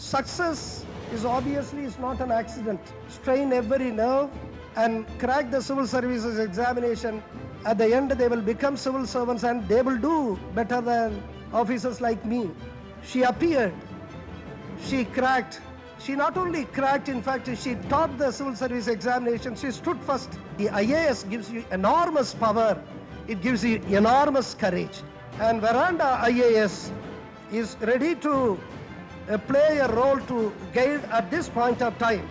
Success is obviously is not an accident. Strain every nerve and crack the civil services examination. At the end, they will become civil servants and they will do better than officers like me. She appeared. She cracked. She not only cracked, in fact, she topped the civil service examination. She stood first. The IAS gives you enormous power. It gives you enormous courage. And Veranda IAS is ready to play a role to guide at this point of time.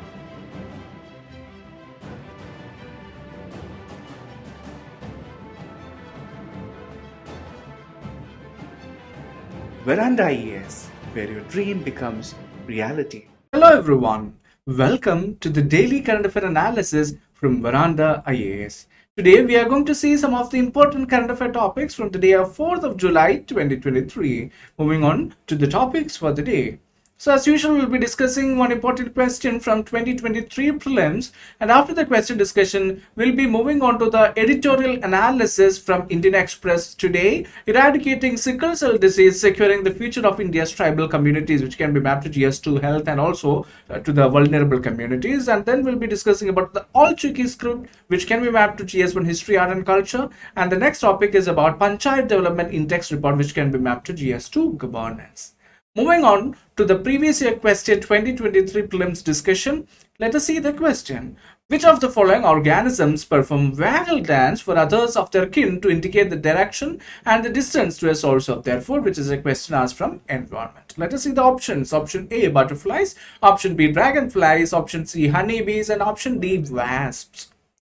Veranda IAS, where your dream becomes reality. Hello everyone, welcome to the daily current affair analysis from Veranda IAS. Today we are going to see some of the important current affair topics from the day of 4th of July 2023. Moving on to the topics for the day. So as usual, we'll be discussing one important question from 2023 prelims, and after the question discussion, we'll be moving on to the editorial analysis from Indian Express today, eradicating sickle cell disease, securing the future of India's tribal communities, which can be mapped to GS2 health and also to the vulnerable communities. And then we'll be discussing about the all tricky script, which can be mapped to GS1 history, art and culture. And the next topic is about Panchayat Development Index report, which can be mapped to GS2 governance. Moving on to the previous year question 2023 prelims discussion, let us see the question. Which of the following organisms perform waggle dance for others of their kin to indicate the direction and the distance to a source of their food, which is a question asked from environment. Let us see the options. Option A, butterflies. Option B, dragonflies. Option C, honeybees. And option D, wasps.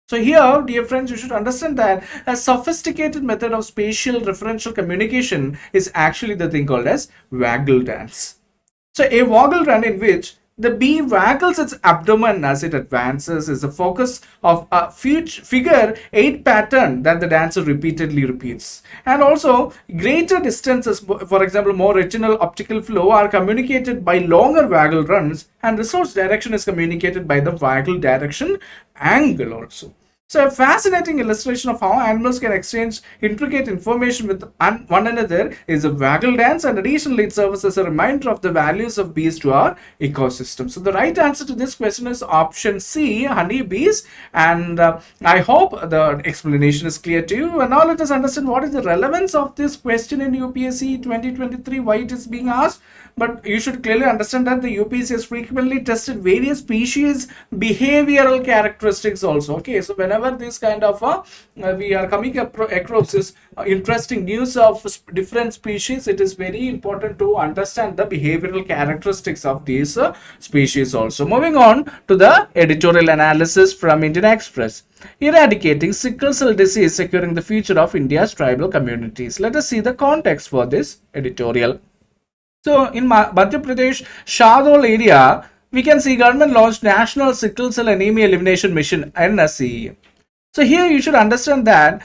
So here, dear friends, you should understand that a sophisticated method of spatial referential communication is actually the thing called as waggle dance. So a waggle run in which the bee waggles its abdomen as it advances is the focus of a figure 8 pattern that the dancer repeatedly repeats. And also, greater distances, for example, more retinal optical flow are communicated by longer waggle runs, and resource direction is communicated by the waggle direction angle also. So a fascinating illustration of how animals can exchange intricate information with one another is a waggle dance, and additionally it serves as a reminder of the values of bees to our ecosystem. So the right answer to this question is option C, honeybees, and I hope the explanation is clear to you. And now let us understand what is the relevance of this question in UPSC 2023, why it is being asked. But you should clearly understand that the UPSC has frequently tested various species behavioral characteristics also. Okay, so whenever this kind of we are coming across this interesting news of different species, it is very important to understand the behavioral characteristics of these species also. Moving on to the editorial analysis from Indian Express. Eradicating sickle cell disease, securing the future of India's tribal communities. Let us see the context for this editorial. So in Madhya Pradesh, Shahdol area, we can see government launched National Sickle Cell Anemia Elimination Mission, NSE. So here you should understand that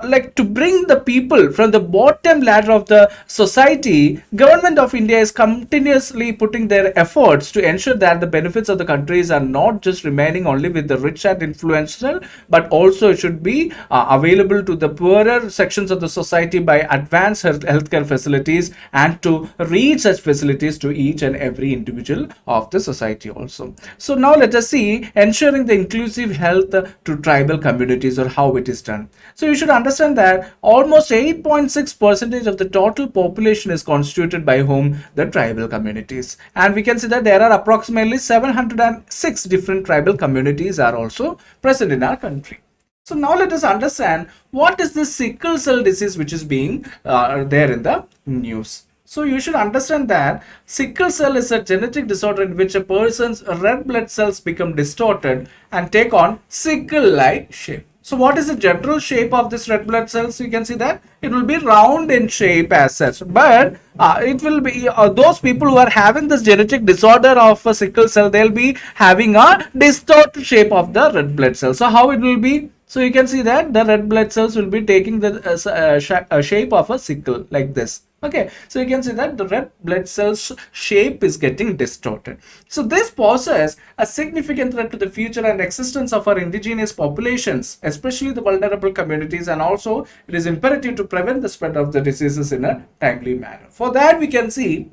like to bring the people from the bottom ladder of the society, government of India is continuously putting their efforts to ensure that the benefits of the countries are not just remaining only with the rich and influential, but also it should be available to the poorer sections of the society by advanced healthcare facilities and to reach such facilities to each and every individual of the society also. So now let us see ensuring the inclusive health to tribal communities, or how it is done. So you should understand that almost 8.6% of the total population is constituted by whom? The tribal communities. And we can see that there are approximately 706 different tribal communities are also present in our country. So now let us understand what is this sickle cell disease which is being there in the news. So you should understand that sickle cell is a genetic disorder in which a person's red blood cells become distorted and take on sickle-like shape. So what is the general shape of this red blood cells? You can see that it will be round in shape as such, but it will be those people who are having this genetic disorder of a sickle cell, they'll be having a distorted shape of the red blood cells. So how it will be? So you can see that the red blood cells will be taking the shape of a sickle like this. Okay, so you can see that the red blood cells shape is getting distorted. So this poses a significant threat to the future and existence of our indigenous populations, especially the vulnerable communities, and also it is imperative to prevent the spread of the diseases in a timely manner. For that, we can see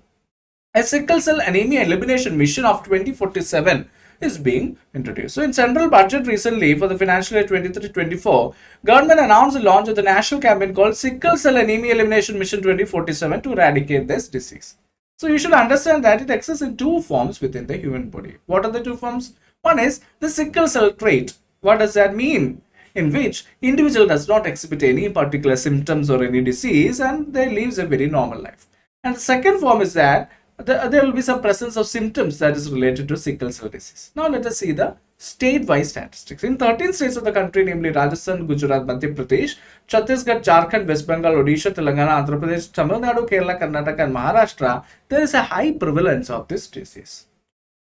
a sickle cell anemia elimination mission of 2047 is being introduced. So in central budget recently for the financial year 23-24, government announced the launch of the national campaign called Sickle Cell Anemia Elimination Mission 2047 to eradicate this disease. So you should understand that it exists in two forms within the human body. What are the two forms? One is the sickle cell trait. What does that mean? In which individual does not exhibit any particular symptoms or any disease and they lives a very normal life. And the second form is that there will be some presence of symptoms that is related to sickle cell disease. Now let us see the state-wise statistics. In 13 states of the country, namely Rajasthan, Gujarat, Madhya Pradesh, Chhattisgarh, Jharkhand, West Bengal, Odisha, Telangana, Andhra Pradesh, Tamilnadu, Kerala, Karnataka and Maharashtra, there is a high prevalence of this disease.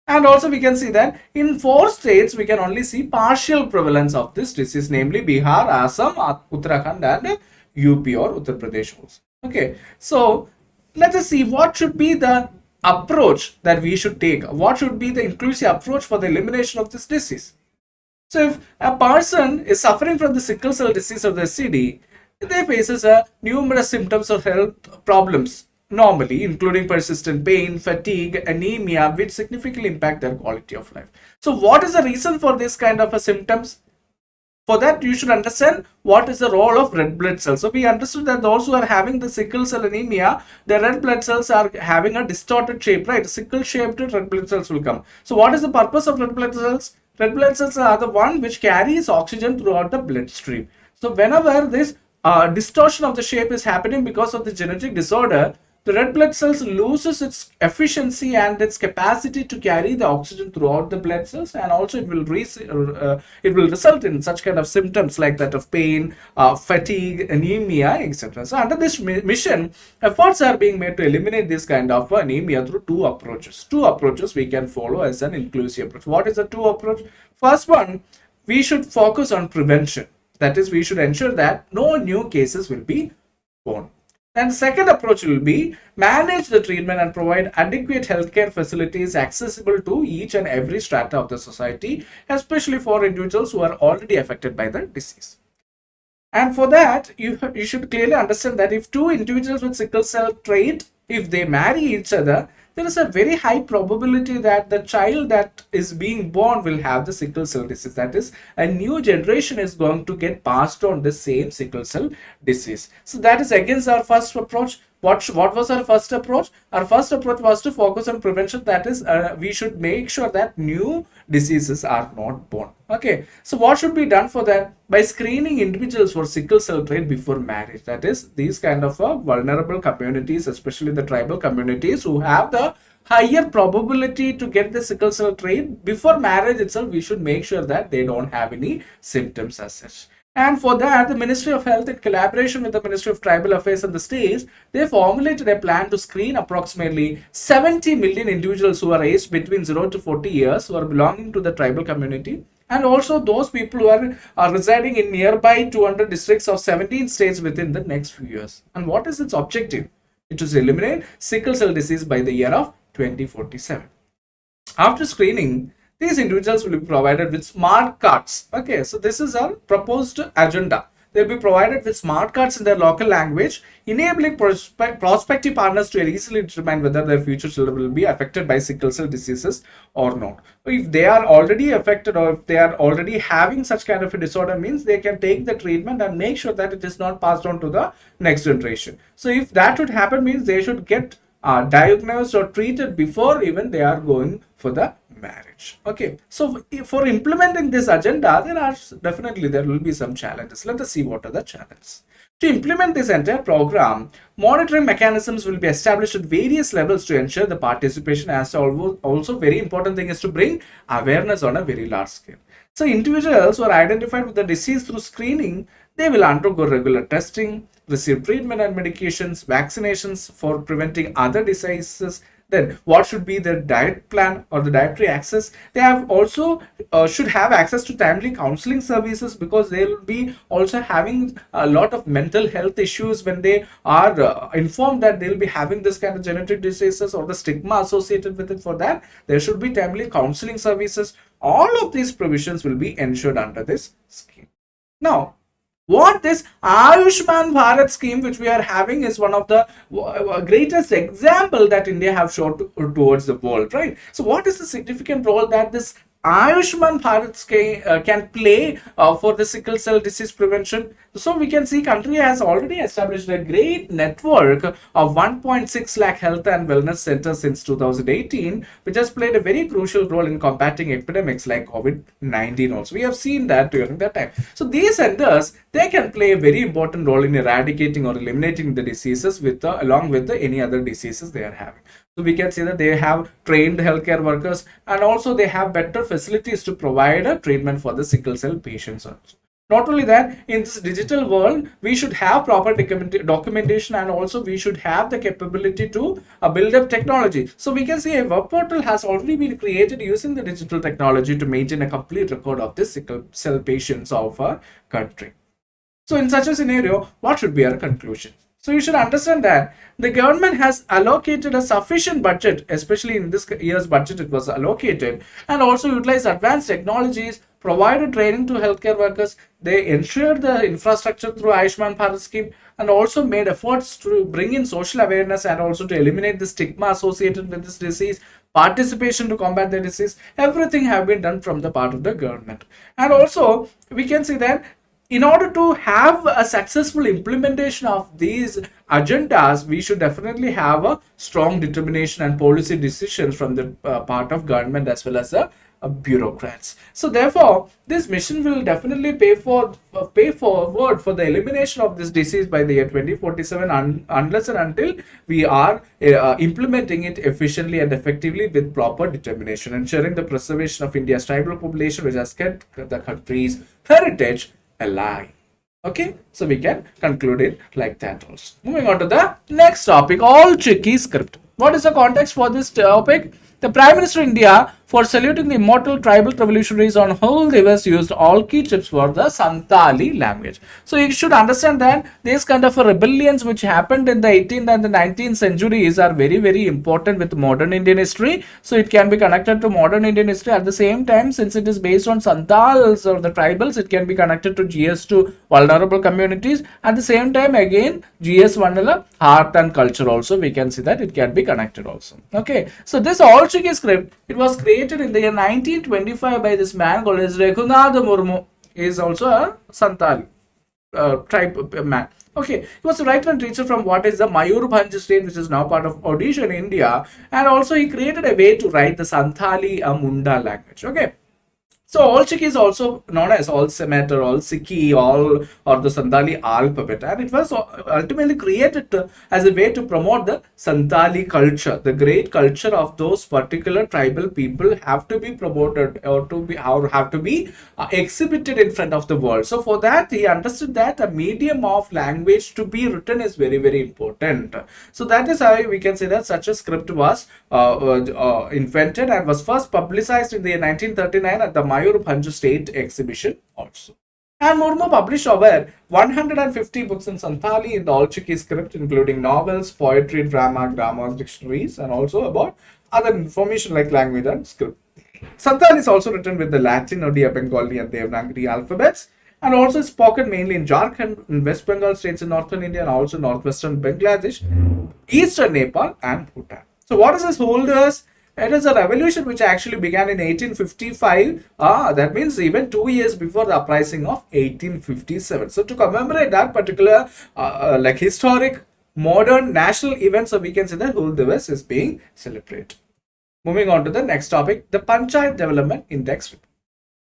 And also we can see that in 4 states, we can only see partial prevalence of this disease, namely Bihar, Assam, Uttarakhand and UP or Uttar Pradesh also. Okay, so let us see what should be the approach that we should take. What should be the inclusive approach for the elimination of this disease? So if a person is suffering from the sickle cell disease or the SCD, they faces numerous symptoms of health problems normally, including persistent pain, fatigue, anemia, which significantly impact their quality of life. So what is the reason for this kind of symptoms? For that, you should understand what is the role of red blood cells. So we understood that those who are having the sickle cell anemia, the red blood cells are having a distorted shape, right? Sickle shaped red blood cells will come. So what is the purpose of red blood cells? Red blood cells are the one which carries oxygen throughout the bloodstream. So whenever this distortion of the shape is happening because of the genetic disorder, the red blood cells loses its efficiency and its capacity to carry the oxygen throughout the blood cells, and also it will result in such kind of symptoms like that of pain, fatigue, anemia, etc. So under this mission, efforts are being made to eliminate this kind of anemia through two approaches. Two approaches we can follow as an inclusive approach. What is the two approach? First one, we should focus on prevention. That is, we should ensure that no new cases will be born. And the second approach will be manage the treatment and provide adequate healthcare facilities accessible to each and every strata of the society, especially for individuals who are already affected by the disease. And for that, you should clearly understand that if two individuals with sickle cell trait, if they marry each other, there is a very high probability that the child that is being born will have the sickle cell disease. That is, a new generation is going to get passed on the same sickle cell disease. So that is against our first approach. What was our first approach? Our first approach was to focus on prevention. That is, we should make sure that new diseases are not born. Okay, so what should be done for that? By screening individuals for sickle cell trait before marriage. That is, these kind of vulnerable communities, especially the tribal communities who have the higher probability to get the sickle cell trait, before marriage itself, we should make sure that they don't have any symptoms as such. And for that, the Ministry of Health, in collaboration with the Ministry of Tribal Affairs and the states, they formulated a plan to screen approximately 70 million individuals who are aged between 0 to 40 years, who are belonging to the tribal community, and also those people who are residing in nearby 200 districts of 17 states within the next few years. And what is its objective? It is to eliminate sickle cell disease by the year of 2047. After screening, these individuals will be provided with smart cards. Okay, so this is our proposed agenda. They'll be provided with smart cards in their local language, enabling prospective partners to easily determine whether their future children will be affected by sickle cell diseases or not. If they are already affected or if they are already having such kind of a disorder, means they can take the treatment and make sure that it is not passed on to the next generation. So if that would happen, means they should get diagnosed or treated before even they are going for the marriage. Okay, so for implementing this agenda, there will be some challenges. Let us see what are the challenges. To implement this entire program, monitoring mechanisms will be established at various levels to ensure the participation. As also very important thing is to bring awareness on a very large scale. So individuals who are identified with the disease through screening, they will undergo regular testing, receive treatment and medications, vaccinations for preventing other diseases. Then what should be their diet plan or the dietary access? They have also should have access to timely counseling services, because they will be also having a lot of mental health issues when they are informed that they will be having this kind of genetic diseases or the stigma associated with it. For that, there should be timely counseling services. All of these provisions will be ensured under this scheme. Now, What this Ayushman Bharat scheme which we are having is one of the greatest example that India have shown towards the world, right? So what is the significant role that this Ayushman Bharat scheme can play for the sickle cell disease prevention? So we can see country has already established a great network of 1.6 lakh health and wellness centers since 2018, which has played a very crucial role in combating epidemics like COVID-19 also. We have seen that during that time. So these centers, they can play a very important role in eradicating or eliminating the diseases with along with any other diseases they are having. So we can see that they have trained healthcare workers, and also they have better facilities to provide a treatment for the sickle cell patients also. Not only that, in this digital world, we should have proper documentation, and also we should have the capability to build up technology. So we can see a web portal has already been created using the digital technology to maintain a complete record of the sickle cell patients of our country. So in such a scenario, what should be our conclusion? So you should understand that the government has allocated a sufficient budget, especially in this year's budget it was allocated, and also utilized advanced technologies, provided training to healthcare workers. They ensured the infrastructure through Ayushman Bharat scheme, and also made efforts to bring in social awareness and also to eliminate the stigma associated with this disease, participation to combat the disease. Everything have been done from the part of the government. And also we can see that in order to have a successful implementation of these agendas, we should definitely have a strong determination and policy decisions from the part of government as well as the bureaucrats. So therefore, this mission will definitely pay forward for the elimination of this disease by the year 2047, unless and until we are implementing it efficiently and effectively with proper determination, ensuring the preservation of India's tribal population, which has kept the country's heritage alive. Okay, so we can conclude it like that also. Moving on to the next topic, all tricky script. What is the context for this topic? The Prime Minister of India, for saluting the immortal tribal revolutionaries on whole divas, used all key chips for the Santali language. So you should understand that these kind of rebellions which happened in the 18th and the 19th centuries are very, very important with modern Indian history. So it can be connected to modern Indian history. At the same time, since it is based on Santals or the tribals, it can be connected to GS to vulnerable communities. At the same time, again, GS Vanilla, art and culture also, we can see that it can be connected also. Okay, so this all tricky script, it was created in the year 1925 by this man called as Raghunath Murmu. He is also a Santal tribe man. Okay, he was a writer and teacher from what is the Mayurbhanj state, which is now part of Odisha in India, and also he created a way to write the Santali Munda language. Okay. So all Chiki is also known as all Semet or all Sikhi, all or the Santali alphabet, and it was ultimately created as a way to promote the Santali culture. The great culture of those particular tribal people have to be promoted or have to be exhibited in front of the world. So for that, he understood that a medium of language to be written is very, very important. So that is how we can say that such a script was invented and was first publicized in the year 1939 at the Mayurbhanj State Exhibition also. And Murmu published over 150 books in Santali in the All-Chiki script, including novels, poetry, drama, grammars, dictionaries, and also about other information like language and script. Santali is also written with the Latin, Odia, Bengali, and Devanagari alphabets, and also spoken mainly in Jharkhand, in West Bengal states in northern India, and also northwestern Bangladesh, eastern Nepal, and Bhutan. So what is this holders? It is a revolution which actually began in 1855. That means even 2 years before the uprising of 1857. So to commemorate that particular like historic modern national event, so we can say that Hul Divas is being celebrated. Moving on to the next topic, the Panchayat Development Index report.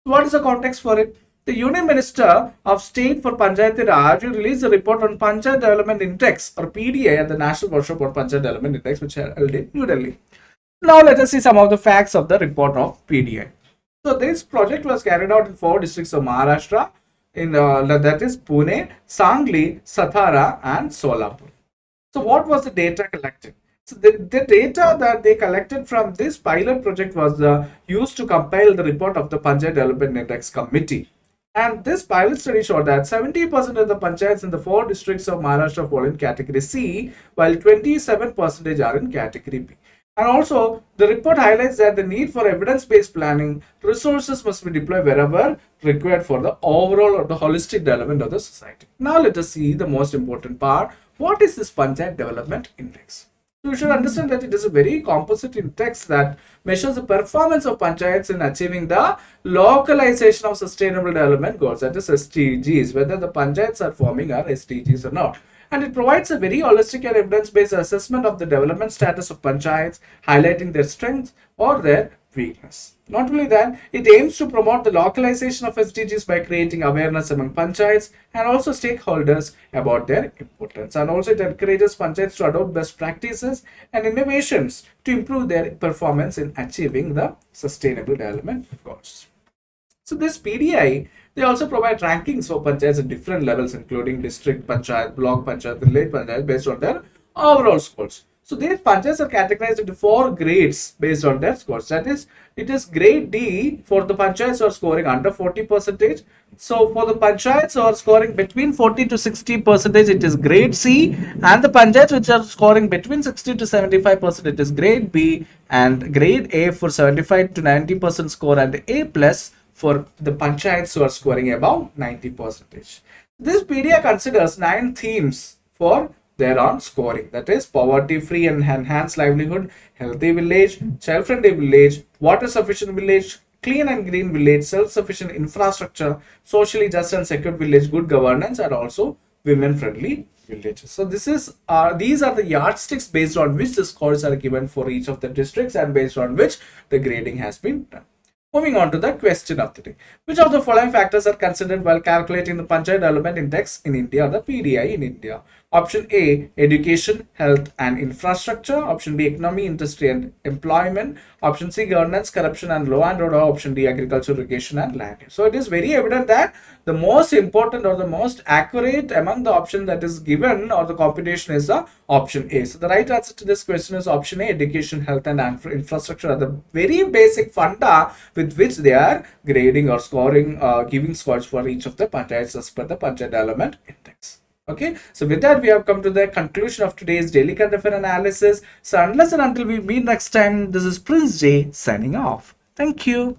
What is the context for it? The Union Minister of State for Panchayati Raj released a report on Panchayat Development Index or PDI at the National Workshop on Panchayat Development Index, which held in New Delhi. Now let us see some of the facts of the report of PDI. So this project was carried out in 4 districts of Maharashtra, in that is Pune, Sangli, Satara, and Solapur. So what was the data collected? So the data that they collected from this pilot project was used to compile the report of the Panchayat Development Index Committee. And this pilot study showed that 70% of the panchayats in the 4 districts of Maharashtra fall in category C, while 27% are in category B. And also, the report highlights that the need for evidence-based planning, resources must be deployed wherever required for the overall or the holistic development of the society. Now, let us see the most important part. What is this Panchayat Development Index? So you should understand that it is a very composite index that measures the performance of panchayats in achieving the localization of sustainable development goals, that is SDGs, whether the panchayats are forming our SDGs or not. And it provides a very holistic and evidence-based assessment of the development status of panchayats, highlighting their strengths or their weakness. Not only that, it aims to promote the localization of SDGs by creating awareness among panchayats and also stakeholders about their importance. And also it encourages panchayats to adopt best practices and innovations to improve their performance in achieving the sustainable development goals. So this PDI, they also provide rankings for panchayats at different levels, including district panchayat, block panchayat, village panchayat, based on their overall scores. So these panchayats are categorized into 4 grades based on their scores. That is, it is grade D for the panchayats who are scoring under 40%. So for the panchayats who are scoring between 40 to 60%, it is grade C, and the panchayats which are scoring between 60 to 75%, it is grade B, and grade A for 75 to 90% score, and A plus for the panchayats who are scoring above 90%. This PDI considers 9 themes for their own scoring, that is poverty free and enhanced livelihood, healthy village, child friendly village, water sufficient village, clean and green village, self sufficient infrastructure, socially just and secure village, good governance, and also women friendly villages. So these are the yardsticks based on which the scores are given for each of the districts and based on which the grading has been done. Moving on to the question of the day. Which of the following factors are considered while calculating the Panchayat Development Index in India or the PDI in India? Option A, education, health and infrastructure. Option B, economy, industry and employment. Option C, governance, corruption and law and order. Option D, agriculture, irrigation and land use. So it is very evident that the most important or the most accurate among the options that is given or the computation is the option A. So the right answer to this question is option A, education, health and infrastructure are the very basic funda with which they are grading or scoring, giving scores for each of the panchayats as per the Panchayat Development Index. Okay, so with that we have come to the conclusion of today's daily current affair analysis. So unless and until we meet next time, this is Prince J signing off. Thank you.